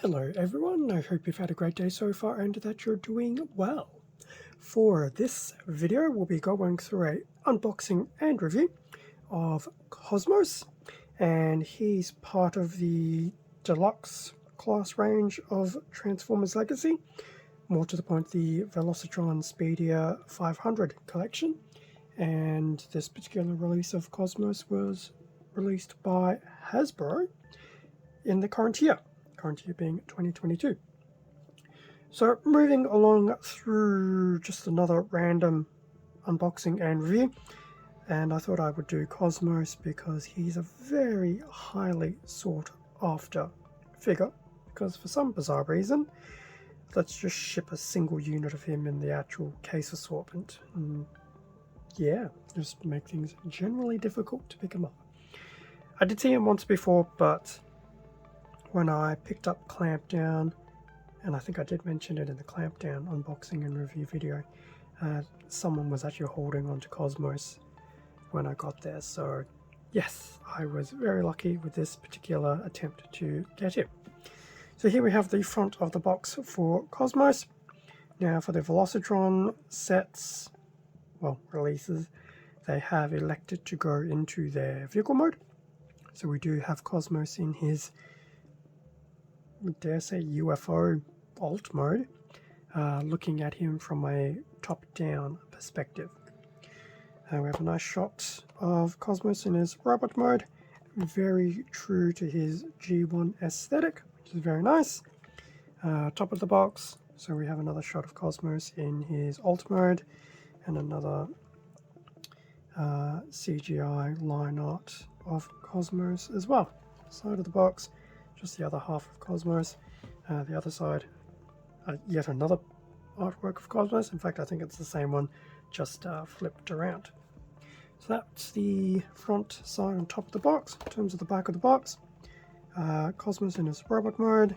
Hello everyone, I hope you've had a great day so far and that you're doing well. For this video we'll be going through a unboxing and review of Cosmos, and he's part of the Deluxe class range of Transformers Legacy, more to the point the Velocitron Speedia 500 collection, and this particular release of Cosmos was released by Hasbro in the current year being 2022. So moving along through just another random unboxing and review, and I thought I would do Cosmos because he's a very highly sought after figure, because for some bizarre reason let's just ship a single unit of him in the actual case assortment, and yeah, just make things generally difficult to pick him up. I did see him once before, but when I picked up Clampdown, and I think I did mention it in the Clampdown unboxing and review video, someone was actually holding on to Cosmos when I got there, so yes, I was very lucky with this particular attempt to get him. So here we have the front of the box for Cosmos. Now for the Velocitron sets, well, releases, they have elected to go into their vehicle mode. So we do have Cosmos in his, dare say, UFO alt mode, looking at him from a top-down perspective. We have a nice shot of Cosmos in his robot mode, very true to his G1 aesthetic, which is very nice. Top of the box, so we have another shot of Cosmos in his alt mode, and another CGI line art of Cosmos as well. Side of the box, just the other half of Cosmos. The other side, yet another artwork of Cosmos. In fact, I think it's the same one, just flipped around. So that's the front side on top of the box. In terms of the back of the box, Cosmos in his robot mode,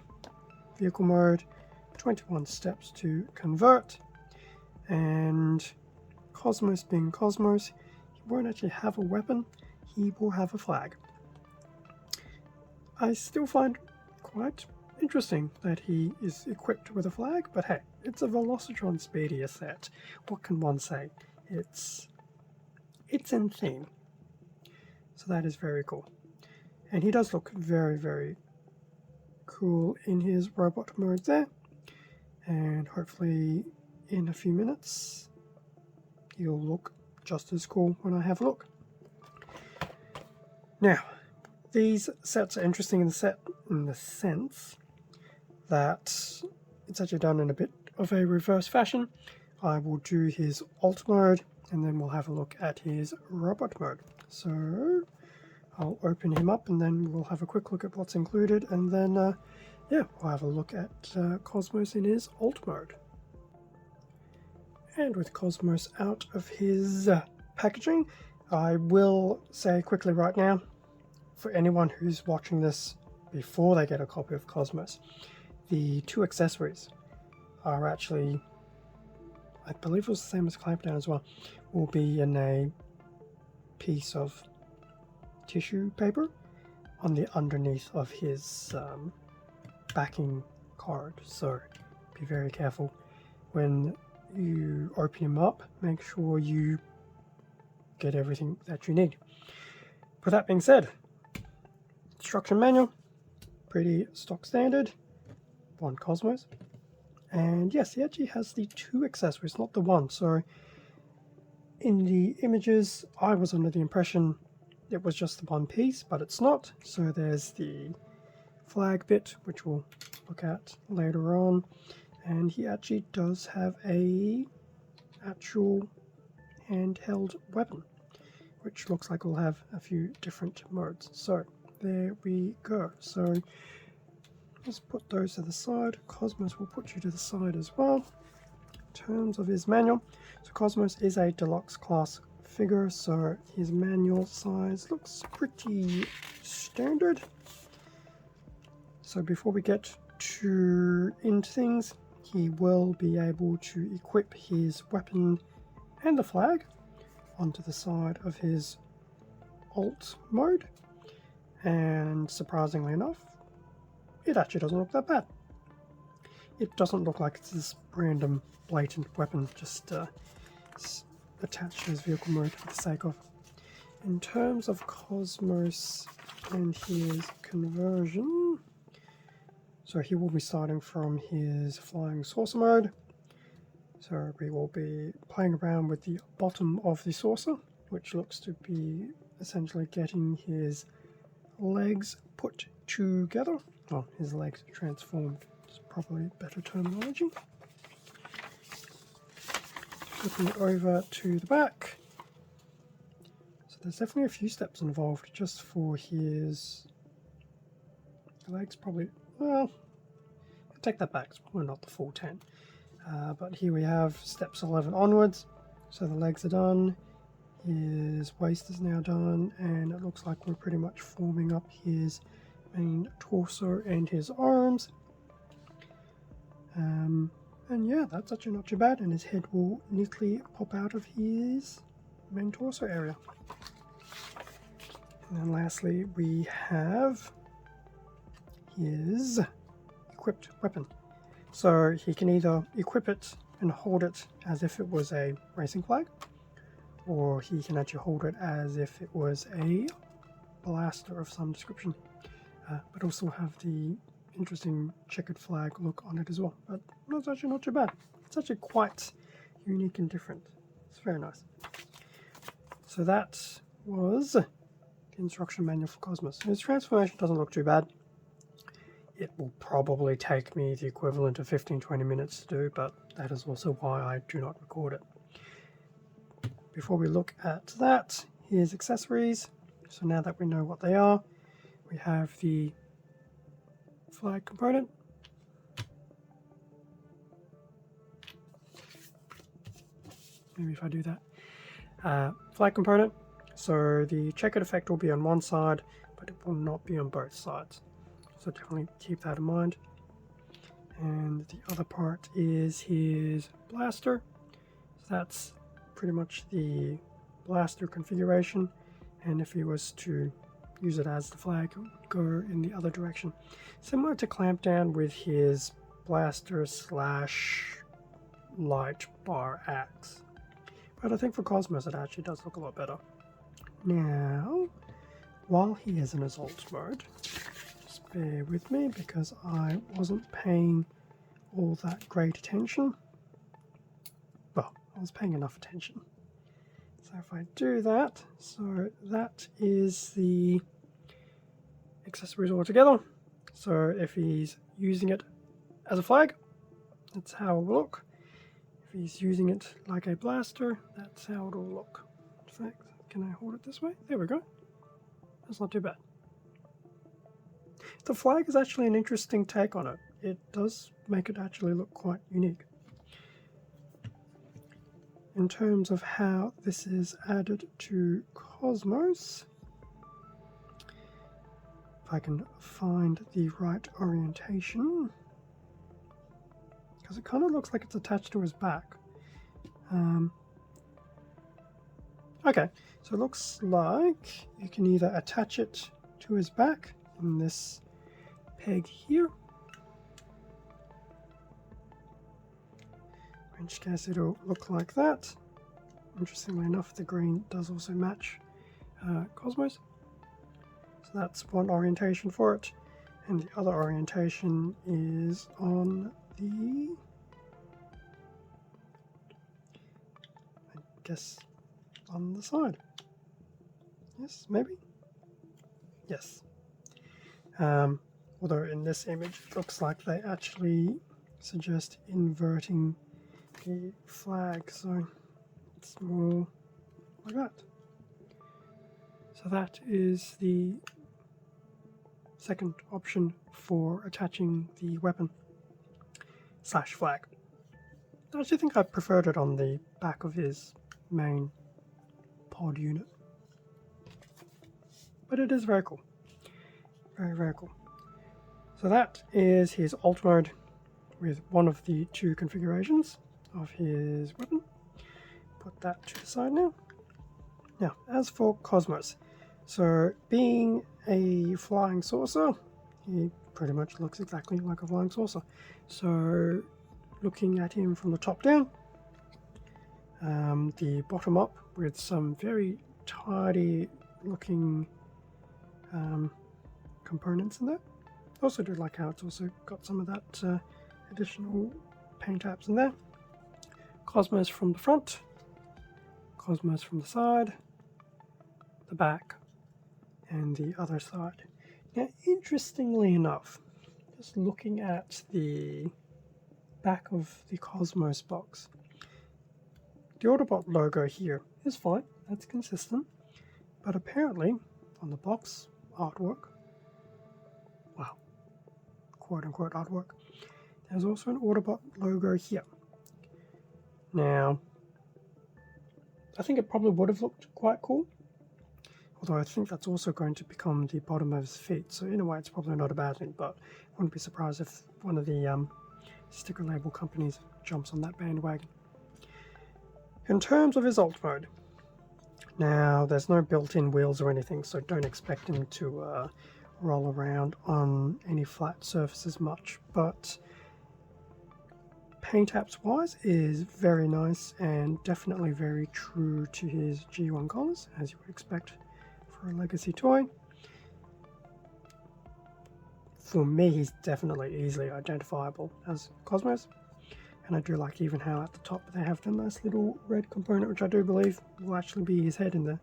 vehicle mode, 21 steps to convert, and Cosmos being Cosmos, he won't actually have a weapon, he will have a flag. I still find quite interesting that he is equipped with a flag, but hey, it's a Velocitron Speedia set. What can one say? It's in theme. So that is very cool. And he does look very, very cool in his robot mode there. And hopefully in a few minutes he'll look just as cool when I have a look. Now, these sets are interesting in the sense that it's actually done in a bit of a reverse fashion. I will do his alt mode, and then we'll have a look at his robot mode. So I'll open him up, and then we'll have a quick look at what's included, and then yeah, we'll have a look at Cosmos in his alt mode. And with Cosmos out of his packaging, I will say quickly right now, for anyone who's watching this before they get a copy of Cosmos, the two accessories are actually, I believe it was the same as Clampdown as well, will be in a piece of tissue paper on the underneath of his backing card. So be very careful when you open him up, make sure you get everything that you need. With that being said, instruction manual, pretty stock standard, one Cosmos, and yes, he actually has the two accessories, not the one. So in the images I was under the impression it was just the one piece, but it's not. So there's the flag bit, which we'll look at later on, and he actually does have a actual handheld weapon, which looks like we'll have a few different modes. So there we go. So let's put those to the side. Cosmos will put you to the side as well. In terms of his manual, so Cosmos is a deluxe class figure, so his manual size looks pretty standard. So before we get into things, he will be able to equip his weapon and the flag onto the side of his alt mode, and surprisingly enough, it actually doesn't look that bad. it doesn't look like it's this random blatant weapon just attached to his vehicle mode for the sake of. In terms of Cosmos and his conversion, so he will be starting from his flying saucer mode. So we will be playing around with the bottom of the saucer, which looks to be essentially getting his legs put together. Well, his legs transformed is probably better terminology. Flipping it over to the back. So there's definitely a few steps involved just for his legs. Probably, well, I'll take that back. It's probably not the full 10. But here we have steps 11 onwards. So the legs are done. His waist is now done, and it looks like we're pretty much forming up his main torso and his arms. And yeah, that's actually not too bad, and his head will neatly pop out of his main torso area. And then lastly, we have his equipped weapon. So he can either equip it and hold it as if it was a racing flag, or he can actually hold it as if it was a blaster of some description, but also have the interesting checkered flag look on it as well. But that's actually not too bad. It's actually quite unique and different. It's very nice. So that was the instruction manual for Cosmos. His transformation doesn't look too bad. It will probably take me the equivalent of 15-20 minutes to do, but that is also why I do not record it. Before we look at that, here's accessories. So now that we know what they are, we have the flag component. Maybe if I do that. Flag component. So the checkered effect will be on one side, but it will not be on both sides. So definitely keep that in mind. And the other part is his blaster. So that's pretty much the blaster configuration, and if he was to use it as the flag, it would go in the other direction. Similar to Clampdown with his blaster slash light bar axe. But I think for Cosmos it actually does look a lot better. Now, while he is in his alt mode, just bear with me because I wasn't paying all that great attention. Well, I was paying enough attention. So if I do that, so that is the accessories all together. So if he's using it as a flag, that's how it will look. If he's using it like a blaster, that's how it will look. In fact, can I hold it this way? There we go. That's not too bad. The flag is actually an interesting take on it. It does make it actually look quite unique. In terms of how this is added to Cosmos, if I can find the right orientation, because it kind of looks like it's attached to his back. Okay, so it looks like you can either attach it to his back in this peg here, in which case it'll look like that. Interestingly enough, the green does also match Cosmos. So that's one orientation for it. And the other orientation is on the, I guess, on the side. Yes, maybe? Yes. Although in this image it looks like they actually suggest inverting the flag, so it's more like that. So that is the second option for attaching the weapon slash flag. I actually think I preferred it on the back of his main pod unit, but it is very cool. Very, very cool. So that is his alt mode with one of the two configurations of his weapon. Put that to the side now. Now, as for Cosmos, so being a flying saucer, he pretty much looks exactly like a flying saucer. So looking at him from the top down, the bottom up with some very tidy looking components in there. Also do like how it's also got some of that additional paint apps in there. Cosmos from the front, Cosmos from the side, the back, and the other side. Now, interestingly enough, just looking at the back of the Cosmos box, the Autobot logo here is fine, that's consistent, but apparently on the box artwork, wow, quote-unquote artwork, there's also an Autobot logo here. Now, I think it probably would have looked quite cool, although I think that's also going to become the bottom of his feet, so in a way it's probably not a bad thing, but I wouldn't be surprised if one of the sticker label companies jumps on that bandwagon. In terms of his alt mode, now there's no built-in wheels or anything, so don't expect him to roll around on any flat surfaces much, but paint apps wise is very nice and definitely very true to his G1 colors, as you would expect for a legacy toy. For me, he's definitely easily identifiable as Cosmos, and I do like even how at the top they have the nice little red component, which I do believe will actually be his head in there,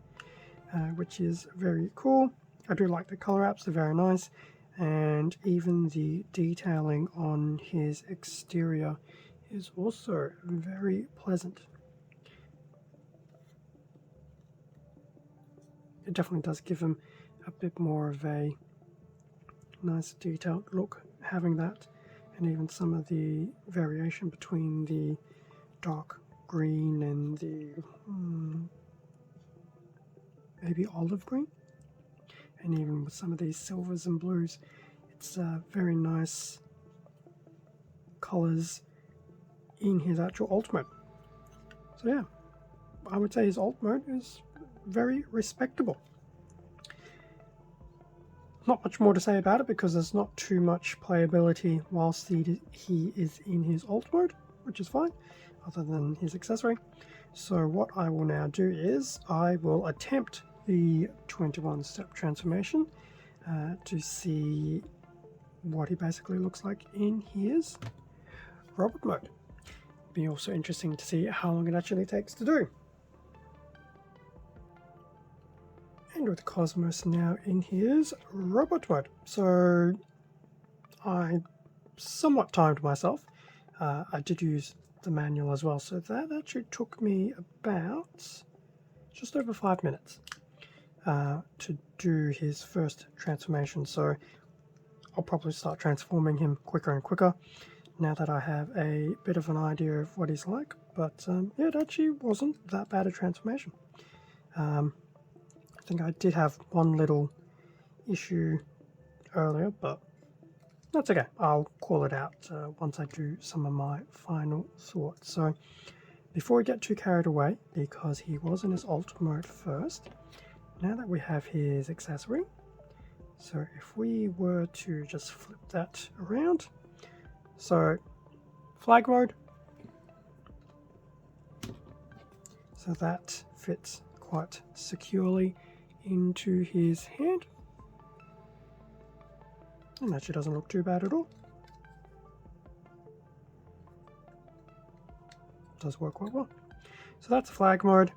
which is very cool. I do like the color apps, they're very nice, and even the detailing on his exterior is also very pleasant. It definitely does give him a bit more of a nice detailed look having that, and even some of the variation between the dark green and the maybe olive green, and even with some of these silvers and blues, it's very nice colors in his actual alt mode. So yeah, I would say his alt mode is very respectable. Not much more to say about it because there's not too much playability whilst he is in his alt mode, which is fine, other than his accessory. So what I will now do is I will attempt the 21-step transformation to see what he basically looks like in his robot mode. Be also interesting to see how long it actually takes to do. And with Cosmos now in his robot mode. So I somewhat timed myself. I did use the manual as well, so that actually took me about just over 5 minutes to do his first transformation. So I'll probably start transforming him quicker and quicker now that I have a bit of an idea of what he's like. But yeah, it actually wasn't that bad a transformation. I think I did have one little issue earlier, but that's okay. I'll call it out once I do some of my final thoughts. So before we get too carried away, because he was in his alt mode first, now that we have his accessory, so if we were to just flip that around, so flag mode, so that fits quite securely into his hand, and actually doesn't look too bad at all. It does work quite well. So that's flag mode,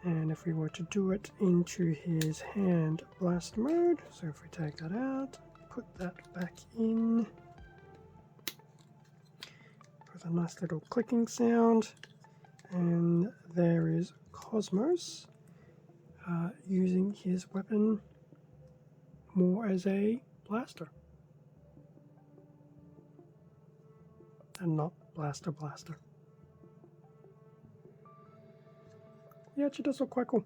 and if we were to do it into his hand blast mode, so if we take that out, put that back in with a nice little clicking sound, and there is Cosmos using his weapon more as a blaster and not blaster. Yeah, it actually does look quite cool.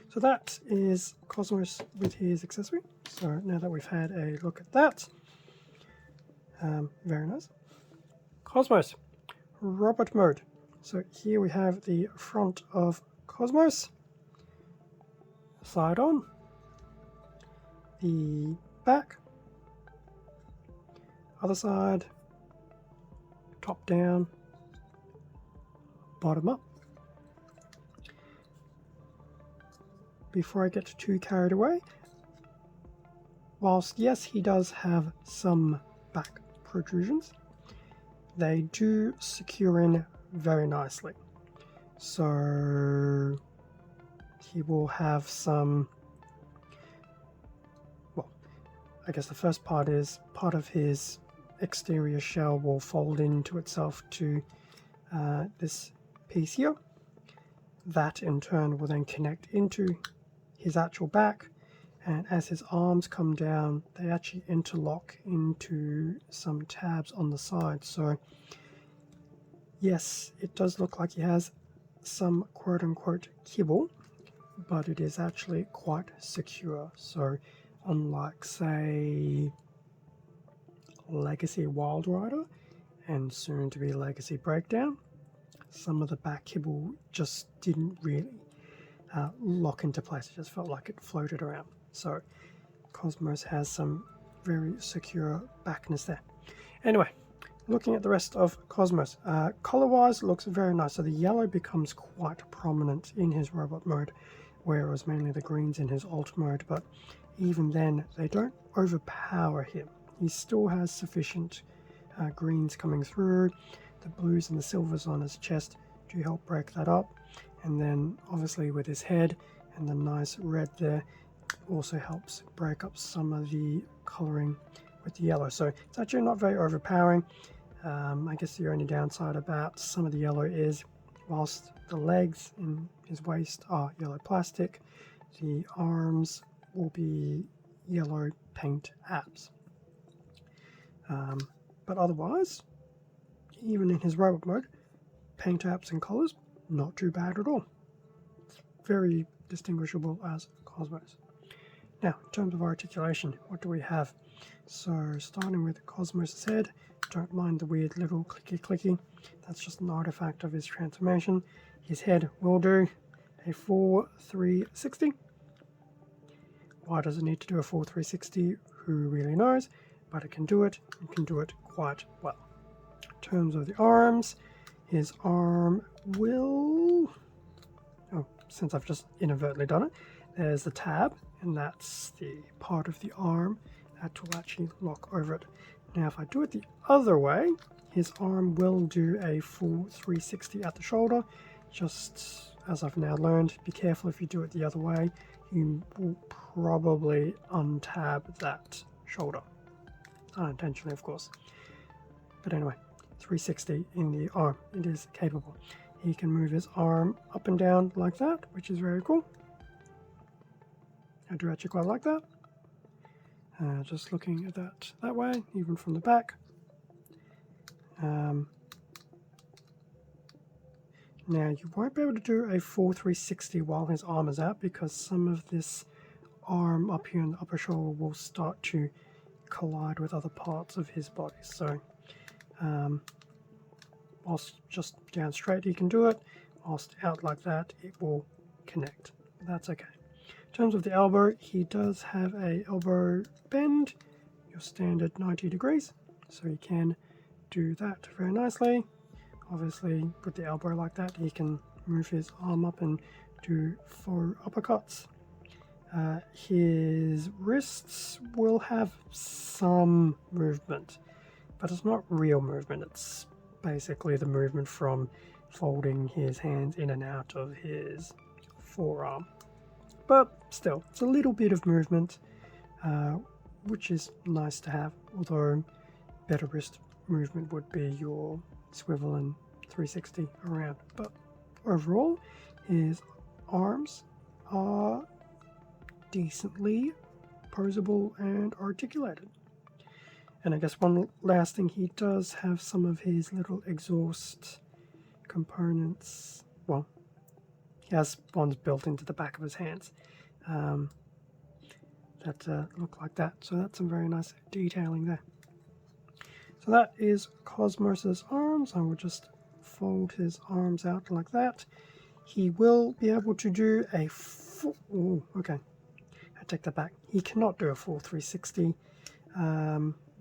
So that is Cosmos with his accessory. So now that we've had a look at that, very nice. Cosmos robot mode. So here we have the front of Cosmos, side on, the back, other side, top down, bottom up. Before I get too carried away, whilst yes, he does have some back protrusions, they do secure in very nicely. So he will have some, well, I guess the first part is part of his exterior shell will fold into itself to this piece here. That in turn will then connect into his actual back, and as his arms come down, they actually interlock into some tabs on the side. So yes, it does look like he has some quote-unquote kibble, but it is actually quite secure. So unlike, say, Legacy Wild Rider and soon to be Legacy Breakdown, some of the back kibble just didn't really lock into place. It just felt like it floated around. So Cosmos has some very secure backness there. Anyway, looking at the rest of Cosmos, color-wise looks very nice. So the yellow becomes quite prominent in his robot mode, where it was mainly the greens in his alt mode, but even then they don't overpower him. He still has sufficient greens coming through. The blues and the silvers on his chest do help break that up, and then obviously with his head and the nice red there also helps break up some of the coloring with the yellow. So it's actually not very overpowering. I guess the only downside about some of the yellow is whilst the legs and his waist are yellow plastic, the arms will be yellow paint apps. But otherwise, even in his robot mode, paint apps and colors, not too bad at all. It's very distinguishable as Cosmos. Now, in terms of articulation, what do we have? So, starting with Cosmos' head, don't mind the weird little clicky. That's just an artifact of his transformation. His head will do a full 360. Why does it need to do a full 360? Who really knows? But it can do it, and can do it quite well. In terms of the arms, his arm will... Oh, since I've just inadvertently done it, there's the tab, and that's the part of the arm that will actually lock over it. Now, if I do it the other way, his arm will do a full 360 at the shoulder. Just as I've now learned, be careful if you do it the other way. You will probably untab that shoulder. Unintentionally, of course. But anyway, 360 in the arm. It is capable. He can move his arm up and down like that, which is very cool. I do actually quite like that. Just looking at that way, even from the back. Now, you won't be able to do a full 360 while his arm is out, because some of this arm up here in the upper shoulder will start to collide with other parts of his body. So, whilst just down straight he can do it, whilst out like that it will connect. That's okay. In terms of the elbow, he does have a elbow bend, your standard 90 degrees, so he can do that very nicely. Obviously, with the elbow like that, he can move his arm up and do 4 uppercuts. His wrists will have some movement, but it's not real movement. It's basically the movement from folding his hands in and out of his forearm. But still, it's a little bit of movement, which is nice to have, although better wrist movement would be your swivel and 360 around. But overall, his arms are decently posable and articulated. And I guess one last thing, he does have some of his little exhaust components. Well, he has ones built into the back of his hands that look like that. So that's some very nice detailing there. So that is Cosmos's arms. I will just fold his arms out like that. He will be able to do a full... Ooh, okay, I take that back. He cannot do a full 360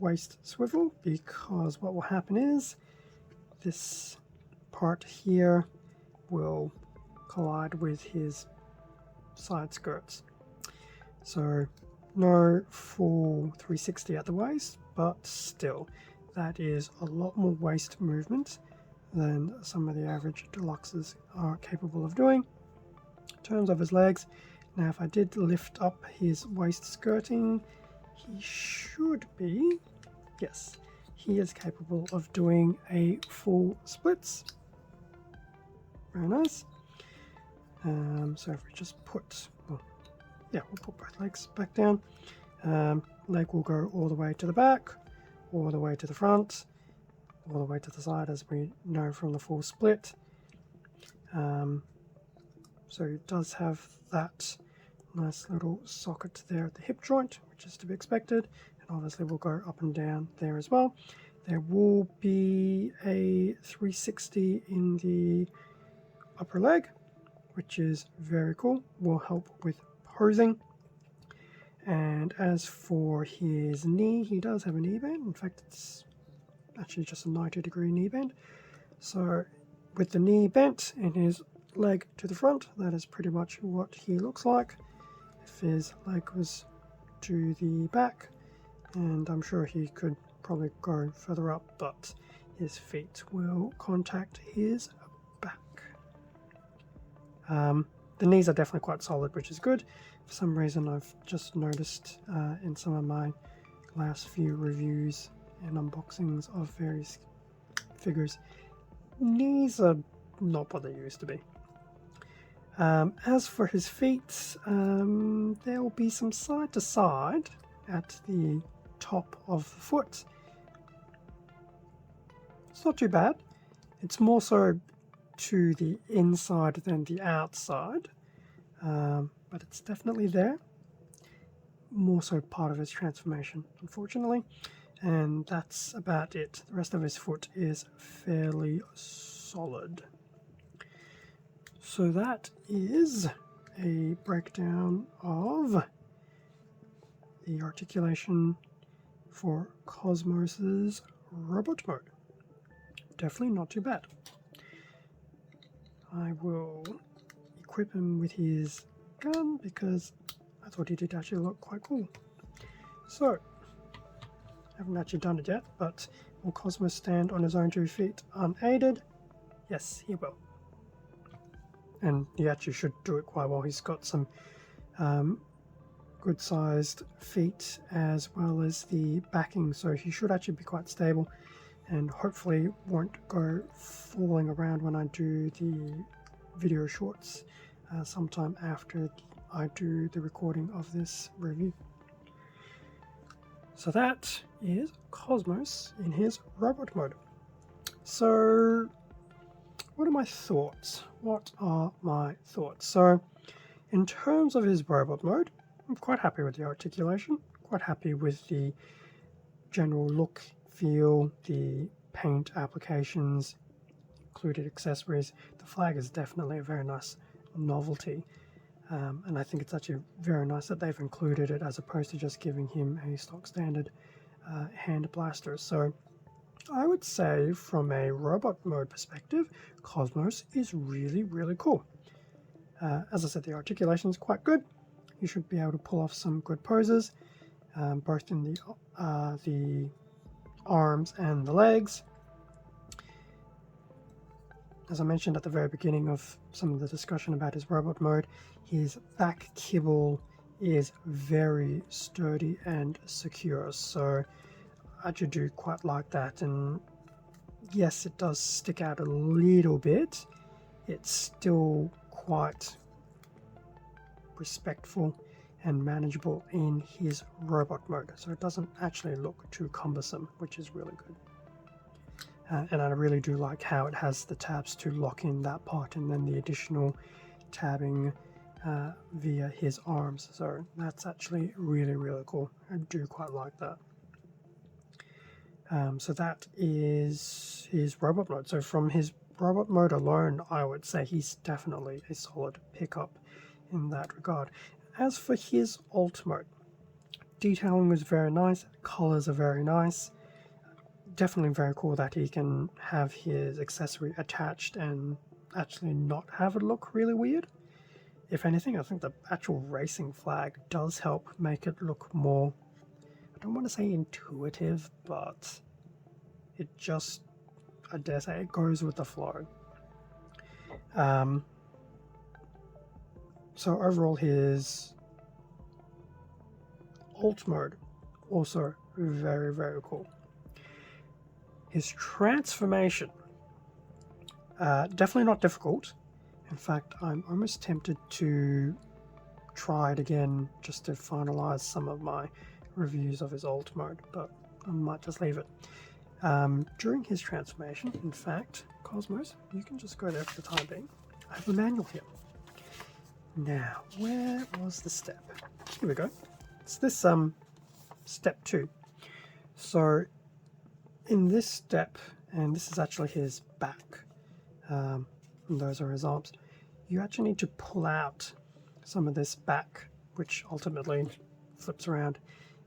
waist swivel, because what will happen is this part here will collide with his side skirts. So no full 360 at the waist, but still that is a lot more waist movement than some of the average Deluxes are capable of doing. In terms of his legs, now if I did lift up his waist skirting, he should be, yes, he is capable of doing a full splits. Very nice. So if we just put, well, yeah, we'll put both legs back down. Leg will go all the way to the back, all the way to the front, all the way to the side, as we know from the full split. So it does have that nice little socket there at the hip joint, which is to be expected, and obviously we'll go up and down there as well. There will be a 360 in the upper leg, which is very cool, will help with posing. And as for his knee, he does have a knee band. In fact, it's actually just a 90-degree knee band. So with the knee bent and his leg to the front, that is pretty much what he looks like. If his leg was to the back, and I'm sure he could probably go further up, but his feet will contact his back. The knees are definitely quite solid, which is good. For some reason, I've just noticed in some of my last few reviews and unboxings of various figures, knees are not what they used to be. As for his feet, there will be some side to side at the top of the foot. It's not too bad. It's more so to the inside than the outside, but it's definitely there. More so part of his transformation, unfortunately, and that's about it. The rest of his foot is fairly solid. So that is a breakdown of the articulation for Cosmos's robot mode. Definitely not too bad. I will equip him with his gun because I thought he did actually look quite cool. So, I haven't actually done it yet, but will Cosmos stand on his own 2 feet unaided? Yes, he will. And he actually should do it quite well. He's got some good sized feet as well as the backing, so he should actually be quite stable and hopefully won't go falling around when I do the video shorts sometime after I do the recording of this review. So that is Cosmos in his robot mode. So what are my thoughts? So in terms of his robot mode, I'm quite happy with the articulation, quite happy with the general look, feel, the paint applications, included accessories. The flag is definitely a very nice novelty, and I think it's actually very nice that they've included it as opposed to just giving him a stock standard hand blaster. So I would say from a robot mode perspective, Cosmos is really, really cool. As I said, the articulation is quite good. You should be able to pull off some good poses, both in the arms and the legs. As I mentioned at the very beginning of some of the discussion about his robot mode, his back kibble is very sturdy and secure, so I actually do quite like that. And yes, it does stick out a little bit. It's still quite respectful and manageable in his robot mode, so it doesn't actually look too cumbersome, which is really good. And I really do like how it has the tabs to lock in that part and then the additional tabbing via his arms, so that's actually really, really cool. I do quite like that. So that is his robot mode. So from his robot mode alone, I would say he's definitely a solid pickup in that regard. As for his alt mode, detailing was very nice, colors are very nice. Definitely very cool that he can have his accessory attached and actually not have it look really weird. If anything, I think the actual racing flag does help make it look more, I don't want to say intuitive, but it just, I dare say, it goes with the flow. So overall, his alt mode, also very, very cool. His transformation, definitely not difficult. In fact, I'm almost tempted to try it again just to finalize some of my reviews of his alt mode, but I might just leave it. During his transformation, in fact, Cosmos, you can just go there for the time being. I have a manual here. Now, where was the step? Here we go. It's this step 2. So in this step, and this is actually his back, and those are his arms, you actually need to pull out some of this back, which ultimately flips around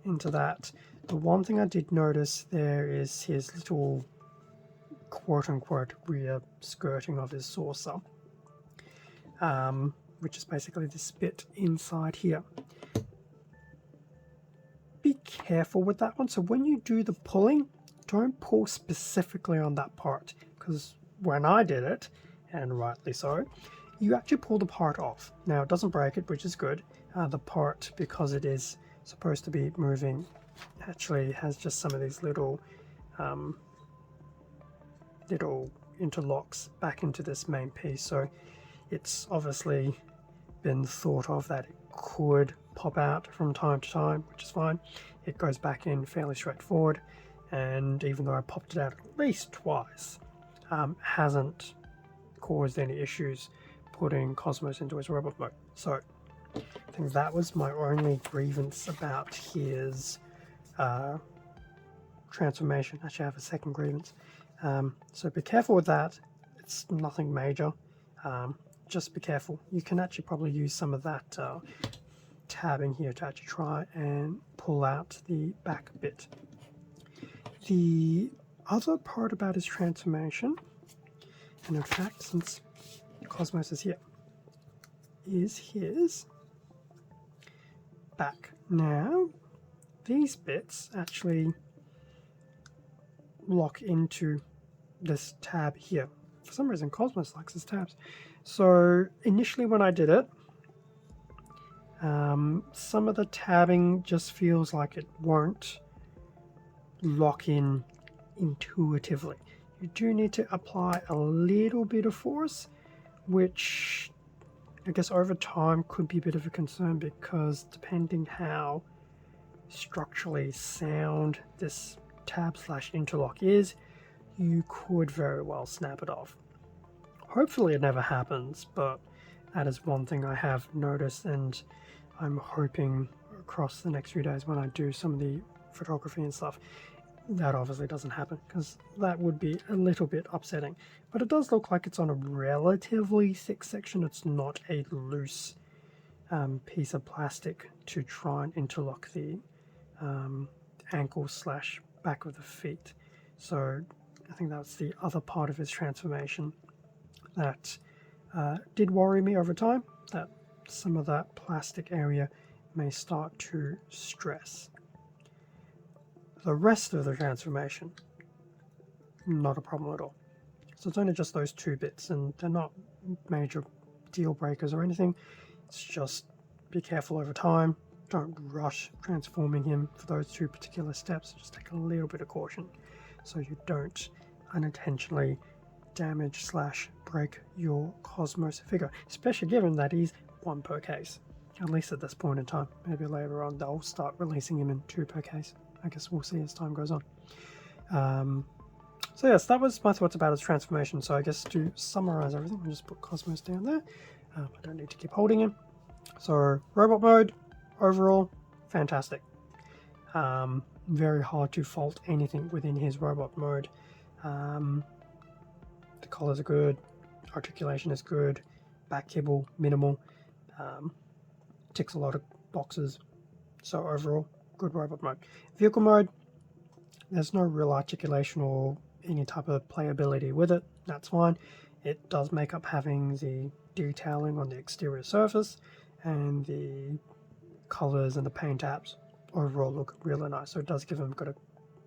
into that. The one thing I did notice there is his little quote-unquote rear skirting of his saucer, which is basically this bit inside here. Be careful with that one. So when you do the pulling, don't pull specifically on that part, because when I did it, and rightly so, you actually pull the part off. Now it doesn't break it, which is good. The part, because it is supposed to be moving, actually has just some of these little interlocks back into this main piece. So it's obviously been thought of that it could pop out from time to time, which is fine. It goes back in fairly straightforward, and even though I popped it out at least twice, hasn't caused any issues putting Cosmos into his robot mode. So I think that was my only grievance about his transformation. Actually, I have a second grievance. So be careful with that. It's nothing major. Just be careful. You can actually probably use some of that tabbing here to actually try and pull out the back bit. The other part about his transformation, and in fact, since Cosmos is here, is his back. Now, these bits actually lock into this tab here. For some reason, Cosmos likes his tabs. So initially when I did it, some of the tabbing just feels like it won't lock in intuitively. You do need to apply a little bit of force, which I guess over time could be a bit of a concern, because depending how structurally sound this tab/interlock is, you could very well snap it off. Hopefully it never happens, but that is one thing I have noticed, and I'm hoping across the next few days when I do some of the photography and stuff, that obviously doesn't happen, because that would be a little bit upsetting. But it does look like it's on a relatively thick section. It's not a loose piece of plastic to try and interlock the ankle/back of the feet. So I think that's the other part of his transformation that did worry me over time, that some of that plastic area may start to stress. The rest of the transformation, not a problem at all. So it's only just those two bits, and they're not major deal breakers or anything. It's just be careful over time. Don't rush transforming him for those two particular steps. Just take a little bit of caution so you don't unintentionally damage/break your Cosmos figure, especially given that he's 1 per case, at least at this point in time. Maybe later on they'll start releasing him in 2 per case. I guess we'll see as time goes on. So yes, that was my thoughts about his transformation. So I guess to summarize everything, I'll just put Cosmos down there. I don't need to keep holding him. So robot mode, overall, fantastic. Very hard to fault anything within his robot mode. The colors are good, articulation is good, back kibble minimal, ticks a lot of boxes. So overall, good robot mode. Vehicle mode, there's no real articulation or any type of playability with it. That's fine. It does make up having the detailing on the exterior surface, and the colors and the paint apps overall look really nice. So it does give him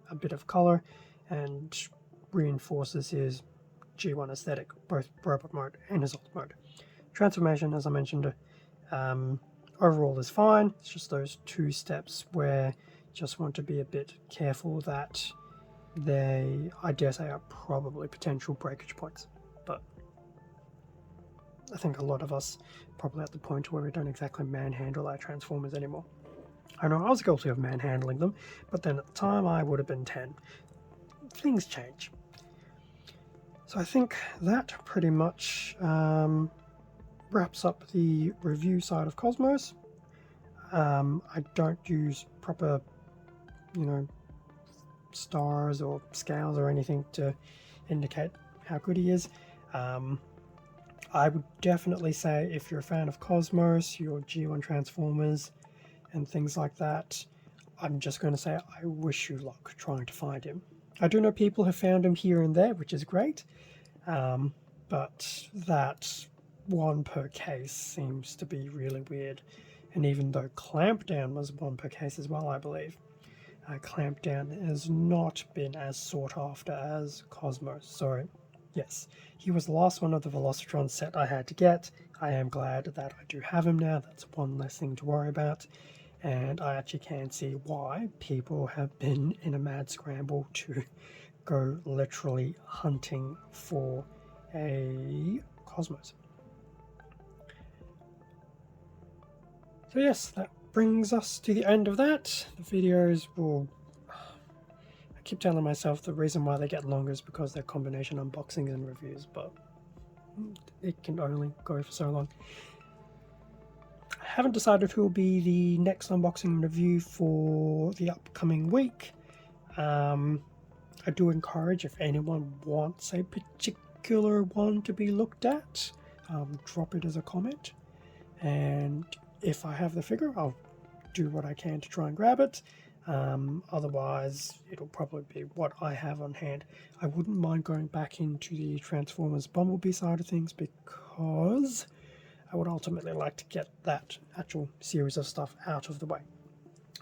a bit of color and reinforces his G1 aesthetic, both robot mode and his alt mode. Transformation, as I mentioned, overall is fine. It's just those 2 steps where you just want to be a bit careful that they, I dare say, are probably potential breakage points. But I think a lot of us probably at the point where we don't exactly manhandle our Transformers anymore. I know I was guilty of manhandling them, but then at the time I would have been 10. Things change. So I think that pretty much wraps up the review side of Cosmos. I don't use proper, stars or scales or anything to indicate how good he is. I would definitely say if you're a fan of Cosmos, your G1 Transformers and things like that, I'm just going to say I wish you luck trying to find him. I do know people have found him here and there, which is great, but that one per case seems to be really weird. And even though Clampdown was one per case as well, I believe, Clampdown has not been as sought after as Cosmos. So yes, he was the last one of the Velocitron set I had to get. I am glad that I do have him now. That's one less thing to worry about. And I actually can see why people have been in a mad scramble to go literally hunting for a Cosmos. So yes, that brings us to the end of that. The videos will... I keep telling myself the reason why they get longer is because they're combination unboxings and reviews, but it can only go for so long. I haven't decided who will be the next unboxing and review for the upcoming week. I do encourage, if anyone wants a particular one to be looked at, drop it as a comment, and if I have the figure, I'll do what I can to try and grab it. Otherwise, it'll probably be what I have on hand. I wouldn't mind going back into the Transformers Bumblebee side of things, because I would ultimately like to get that actual series of stuff out of the way,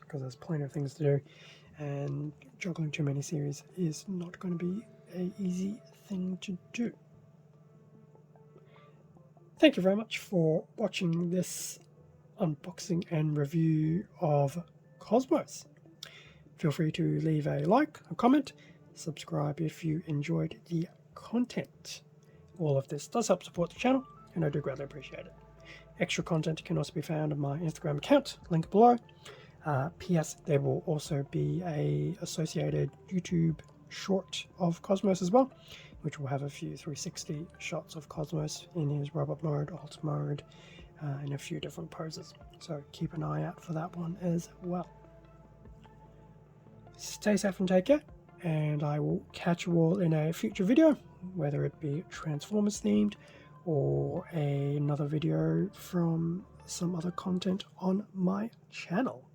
because there's plenty of things to do, and juggling too many series is not going to be an easy thing to do. Thank you very much for watching this unboxing and review of Cosmos. Feel free to leave a like, a comment, subscribe if you enjoyed the content. All of this does help support the channel, and I do greatly appreciate it. Extra content can also be found on my Instagram account, link below. P.S. there will also be a associated YouTube short of Cosmos as well, which will have a few 360 shots of Cosmos in his robot mode, alt mode, in a few different poses. So keep an eye out for that one as well. Stay safe and take care, and I will catch you all in a future video, whether it be Transformers themed or another video from some other content on my channel.